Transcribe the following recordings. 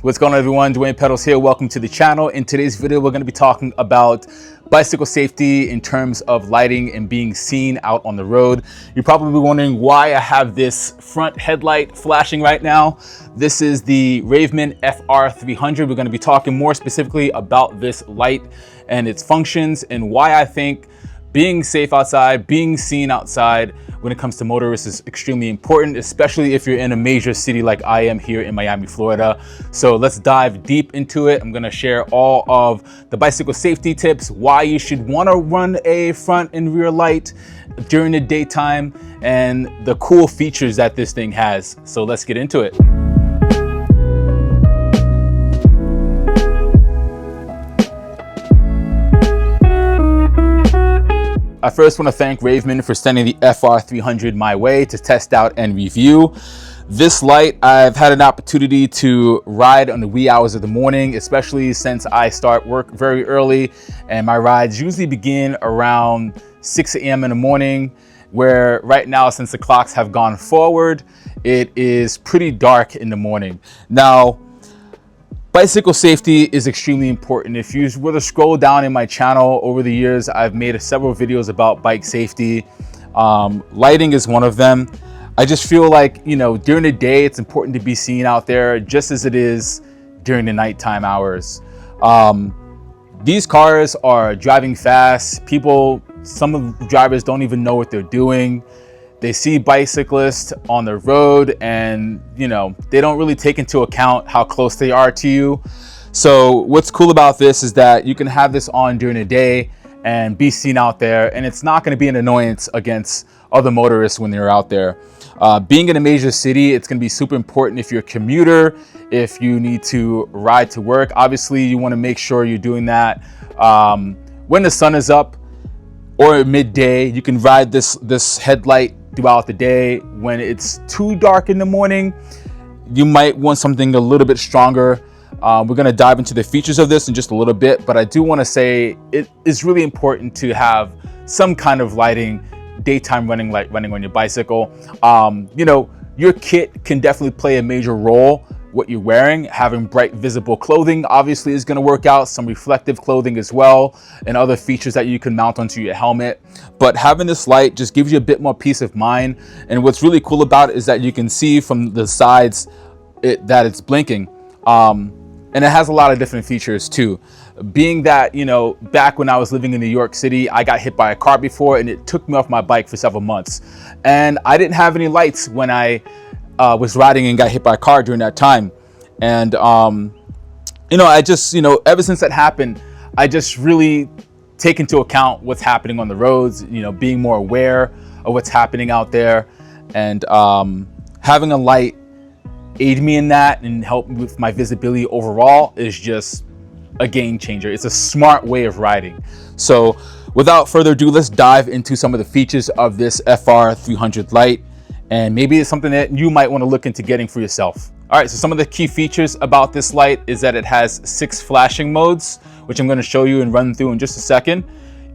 What's going on, everyone? Dwayne Pedals here. Welcome to the channel. In today's video, we're going to be talking about bicycle safety in terms of lighting and being seen out on the road. You're probably wondering why I have this front headlight flashing right now. This is the Ravemen FR300. We're going to be talking more specifically about this light and its functions and why I think being safe outside, being seen outside when it comes to motorists is extremely important, especially if you're in a major city like I am here in Miami, Florida. So let's dive deep into it. I'm gonna share all of the bicycle safety tips, why you should wanna run a front and rear light during the daytime, and the cool features that this thing has. So let's get into it. I first want to thank Ravemen for sending the FR300 my way to test out and review. This light, I've had an opportunity to ride on the wee hours of the morning, especially since I start work very early, and my rides usually begin around 6 a.m. in the morning, where right now, since the clocks have gone forward, it is pretty dark in the morning. Now, bicycle safety is extremely important. If you were to scroll down in my channel over the years, I've made several videos about bike safety. Lighting is one of them. I just feel like, during the day, it's important to be seen out there just as it is during the nighttime hours. These cars are driving fast. Some of the drivers don't even know what they're doing. They see bicyclists on the road and, they don't really take into account how close they are to you. So what's cool about this is that you can have this on during the day and be seen out there, and it's not going to be an annoyance against other motorists when they're out there. Being in a major city, it's going to be super important if you're a commuter, if you need to ride to work. Obviously, you want to make sure you're doing that when the sun is up or midday. You can ride this headlight throughout the day. When it's too dark in the morning, you might want something a little bit stronger. We're going to dive into the features of this in just a little bit, but I do want to say it is really important to have some kind of lighting, daytime running light running on your bicycle. Your kit can definitely play a major role. What you're wearing, having bright visible clothing obviously is going to work out, some reflective clothing as well, and other features that you can mount onto your helmet. But having this light just gives you a bit more peace of mind. And what's really cool about it is that you can see from the sides that it's blinking. And it has a lot of different features too. Being that, back when I was living in New York City, I got hit by a car before and it took me off my bike for several months. And I didn't have any lights when I was riding and got hit by a car during that time. And, I just, ever since that happened, I just really take into account what's happening on the roads, being more aware of what's happening out there. And having a light aid me in that and help with my visibility overall is just a game changer. It's a smart way of riding. So without further ado, let's dive into some of the features of this FR300 light. And maybe it's something that you might want to look into getting for yourself. All right, so some of the key features about this light is that it has 6 flashing modes, which I'm going to show you and run through in just a second.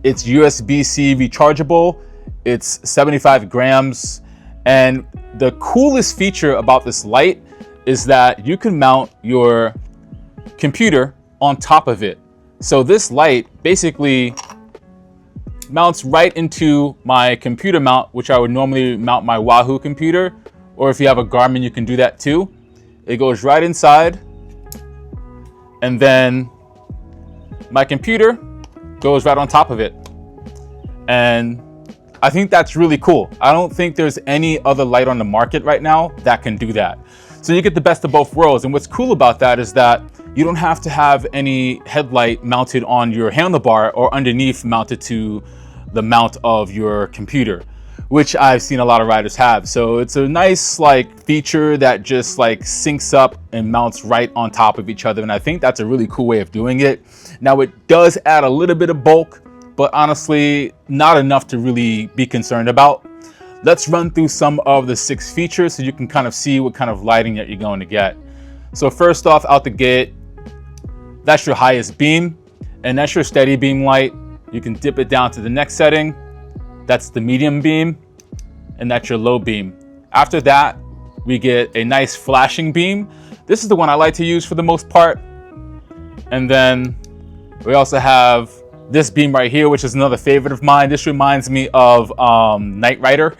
It's USB-C rechargeable. It's 75 grams. And the coolest feature about this light is that you can mount your computer on top of it. So this light basically mounts right into my computer mount, which I would normally mount my Wahoo computer, or if you have a Garmin, you can do that too. It goes right inside, and then my computer goes right on top of it. And I think that's really cool. I don't think there's any other light on the market right now that can do that. So you get the best of both worlds. And what's cool about that is that you don't have to have any headlight mounted on your handlebar or underneath mounted to the mount of your computer, which I've seen a lot of riders have. So it's a nice feature that just syncs up and mounts right on top of each other. And I think that's a really cool way of doing it. Now it does add a little bit of bulk, but honestly, not enough to really be concerned about. Let's run through some of the 6 features so you can kind of see what kind of lighting that you're going to get. So first off, out the gate, that's your highest beam, and that's your steady beam light. You can dip it down to the next setting. That's the medium beam, and that's your low beam. After that, We get a nice flashing beam. This is the one I like to use for the most part. And then we also have this beam right here, which is another favorite of mine. This reminds me of Knight Rider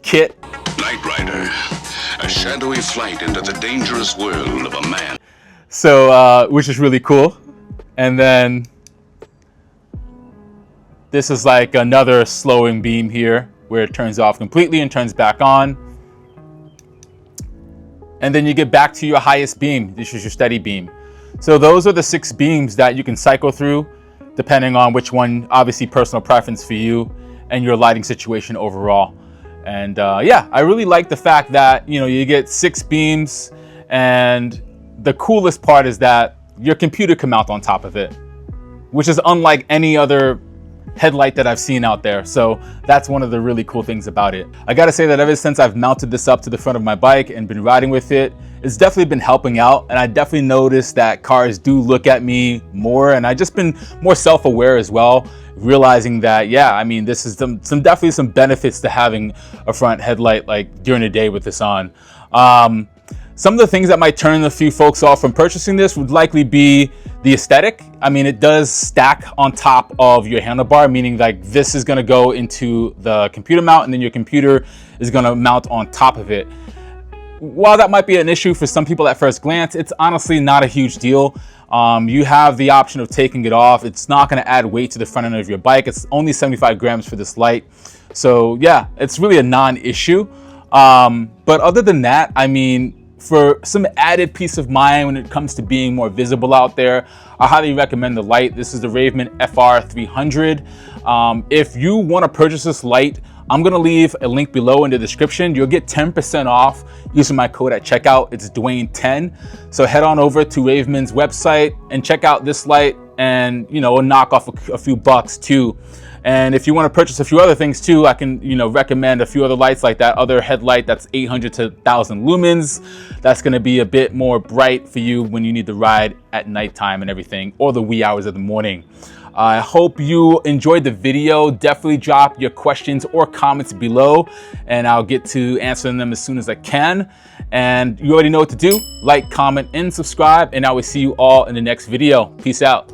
kit. Knight Rider, a shadowy flight into the dangerous world of a man. So, which is really cool. And then this is like another slowing beam here where it turns off completely and turns back on. And then you get back to your highest beam. This is your steady beam. So those are the 6 beams that you can cycle through, depending on which one, obviously personal preference for you and your lighting situation overall. And yeah, I really like the fact that, you know, you get 6 beams, and the coolest part is that your computer can mount on top of it, which is unlike any other headlight that I've seen out there. So that's one of the really cool things about it. I gotta say that ever since I've mounted this up to the front of my bike and been riding with it, it's definitely been helping out. And I definitely noticed that cars do look at me more, and I just been more self-aware as well, realizing that, yeah, I mean, this is definitely some benefits to having a front headlight like during the day with this on. Some of the things that might turn a few folks off from purchasing this would likely be the aesthetic. I mean, it does stack on top of your handlebar, meaning like this is gonna go into the computer mount, and then your computer is gonna mount on top of it. While that might be an issue for some people at first glance, it's honestly not a huge deal. You have the option of taking it off. It's not gonna add weight to the front end of your bike. It's only 75 grams for this light. So yeah, it's really a non-issue. But other than that, I mean, for some added peace of mind when it comes to being more visible out there, I highly recommend the light. This is the Raveman FR300. If you want to purchase this light, I'm going to leave a link below in the description. You'll get 10% off using my code at checkout. It's Dwayne10. So head on over to Raveman's website and check out this light, and, you know, knock off a few bucks too. And if you want to purchase a few other things too, I can, you know, recommend a few other lights like that other headlight that's 800 to 1000 lumens. That's going to be a bit more bright for you when you need to ride at nighttime and everything, or the wee hours of the morning. I hope you enjoyed the video. Definitely drop your questions or comments below, and I'll get to answering them as soon as I can. And you already know what to do. Like, comment, and subscribe, and I will see you all in the next video. Peace out.